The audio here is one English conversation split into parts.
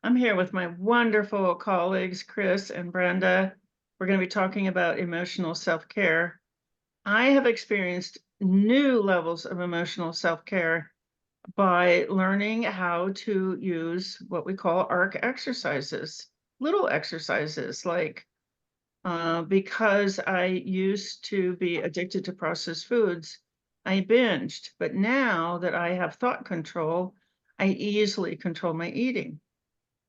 I'm here with my wonderful colleagues, Chris and Brenda. We're going to be talking about emotional self-care. I have experienced new levels of emotional self-care by learning how to use what we call ARC exercises, little exercises like because I used to be addicted to processed foods, I binged. But now that I have thought control, I easily control my eating.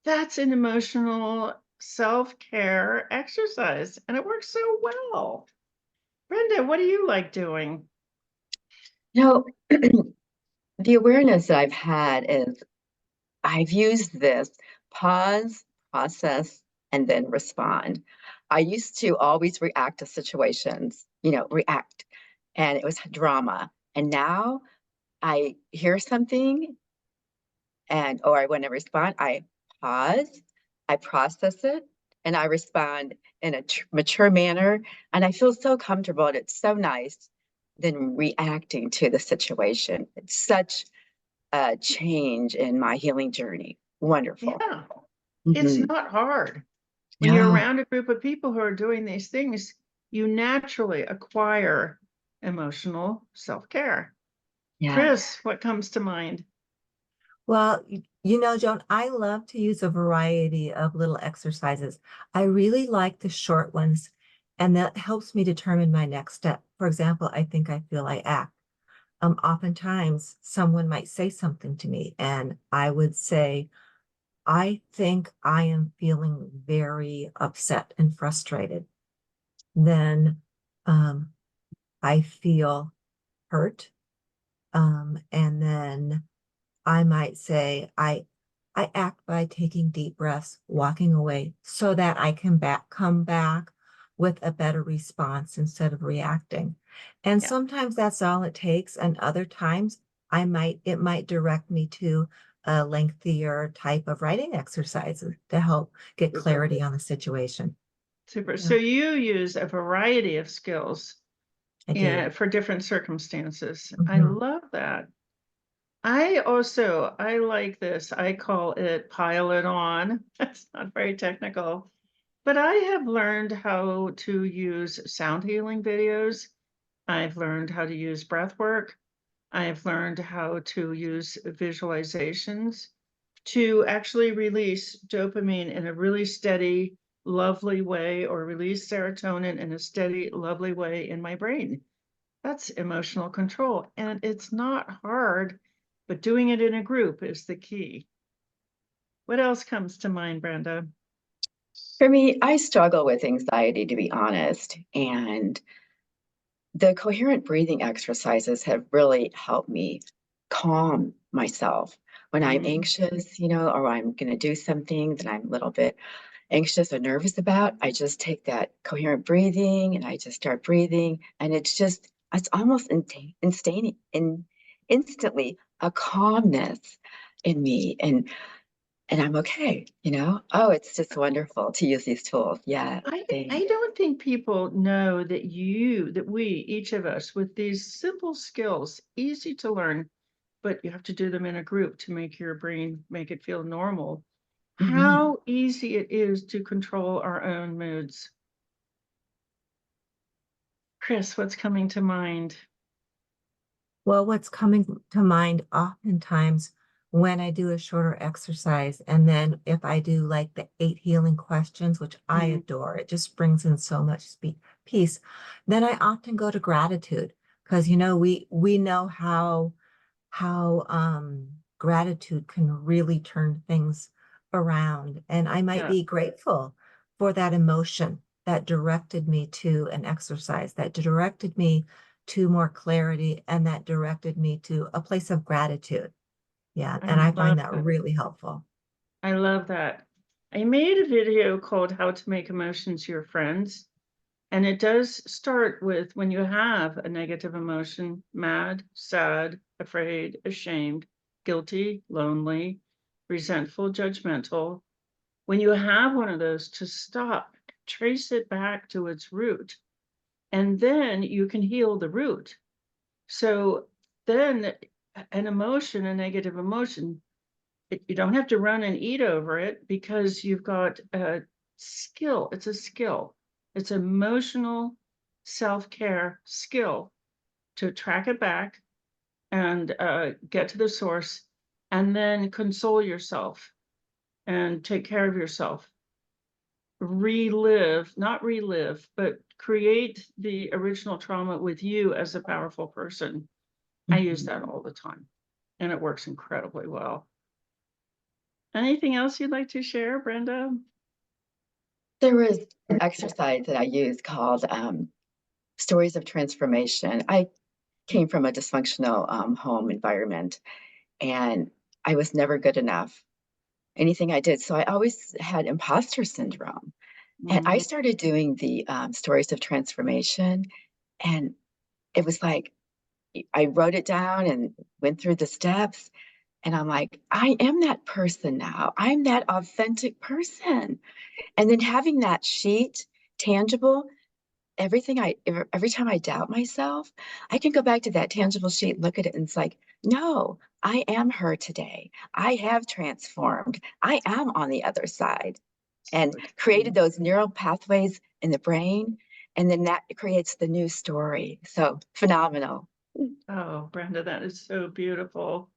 That's an emotional self-care exercise, and it works so well. Brenda, what do you like doing? You know, the awareness that I've had is I've used this pause, process, and then respond. I used to always react to situations, react, and it was drama. And now I hear something or I want to respond, I pause, I process it, and I respond in a mature manner. And I feel so comfortable, and it's so nice than reacting to the situation. It's such a change in my healing journey. Wonderful. Yeah, it's Hmm. not hard. When you're No. around a group of people who are doing these things, you naturally acquire emotional self-care. Yes. Chris, what comes to mind? Well, Joan, I love to use a variety of little exercises. I really like the short ones, and that helps me determine my next step. For example, I think I feel I act. Oftentimes, someone might say something to me, and I would say, I think I am feeling very upset and frustrated. Then I feel hurt. And then I might say I act by taking deep breaths, walking away so that I can come back with a better response instead of reacting. And Yeah, sometimes that's all it takes. And other times it might direct me to a lengthier type of writing exercises to help get super, clarity on the situation. super. So Yeah, you use a variety of skills, I do. yeah, for different circumstances. I Mhm. love that. I like this. I call it pile it on. That's not very technical, but I have learned how to use sound healing videos. I've learned how to use breath work. I've learned how to use visualizations to actually release dopamine in a really steady, lovely way, or release serotonin in a steady, lovely way in my brain. That's emotional control. And it's not hard, but doing it in a group is the key. What else comes to mind, Brenda? For me, I struggle with anxiety, to be honest. And the coherent breathing exercises have really helped me calm myself. When I'm Mm, anxious, or I'm going to do something that I'm a little bit anxious or nervous about, I just take that coherent breathing and I just start breathing. And it's almost instantly a calmness in me. And I'm okay. Oh, it's just wonderful to use these tools. Yeah, I don't think people know that we, each of us, with these simple skills, easy to learn, but you have to do them in a group to make your brain make it feel normal. Mhm. How easy it is to control our own moods. Chris, what's coming to mind? Well, what's coming to mind oftentimes when I do a shorter exercise, and then if I do like the 8 healing questions, which I Mm, adore, it just brings in so much peace. Then I often go to gratitude because we know how gratitude can really turn things around, and I might yeah, be grateful for that emotion that directed me to an exercise, that directed me to more clarity, and that directed me to a place of gratitude. Yeah, I and I love find that that. really helpful. I love that. I made a video called How to Make Emotions Your Friends. And it does start with when you have a negative emotion, mad, sad, afraid, ashamed, guilty, lonely, resentful, judgmental. When you have one of those, to stop, trace it back to its root, and then you can heal the root. So then an emotion, a negative emotion, you don't have to run and eat over it because you've got a skill. It's a skill. It's emotional self-care skill to track it back and get to the source, and then console yourself and take care of yourself. Not relive, but create the original trauma with you as a powerful person. I use that all the time, and it works incredibly well. Anything else you'd like to share, Brenda? There was an exercise that I use called Stories of Transformation. I came from a dysfunctional home environment, and I was never good enough. Anything I did. So I always had imposter syndrome. And I started doing the Stories of Transformation, and it was like I wrote it down and went through the steps. And I'm like, I am that person now. I'm that authentic person. And then having that sheet tangible, every time I doubt myself, I can go back to that tangible sheet, look at it, and it's like, no, I am her today. I have transformed. I am on the other side, and created those neural pathways in the brain. And then that creates the new story. So phenomenal. Oh, Brenda, that is so beautiful.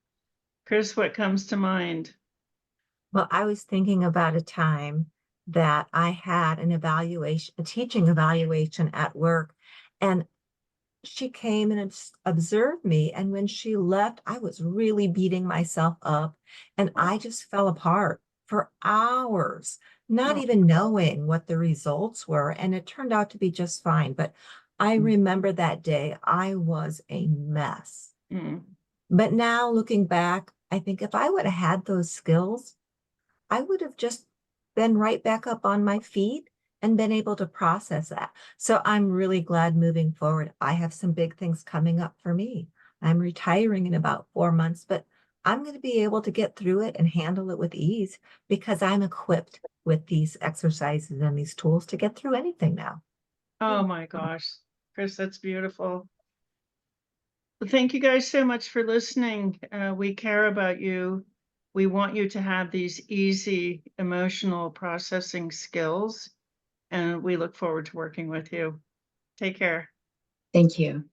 Chris, what comes to mind? Well, I was thinking about a time that I had an evaluation, a teaching evaluation at work, and she came and observed me. And when she left, I was really beating myself up, and I just fell apart for hours, not Oh. even knowing what the results were. And it turned out to be just fine. But I remember that day, I was a mess. Mm. But now looking back, I think if I would have had those skills, I would have just been right back up on my feet and been able to process that. So I'm really glad moving forward. I have some big things coming up for me. I'm retiring in about 4 months, but I'm going to be able to get through it and handle it with ease because I'm equipped with these exercises and these tools to get through anything now. Oh my gosh, Chris, that's beautiful. Well, thank you guys so much for listening. We care about you. We want you to have these easy emotional processing skills, and we look forward to working with you. Take care. Thank you.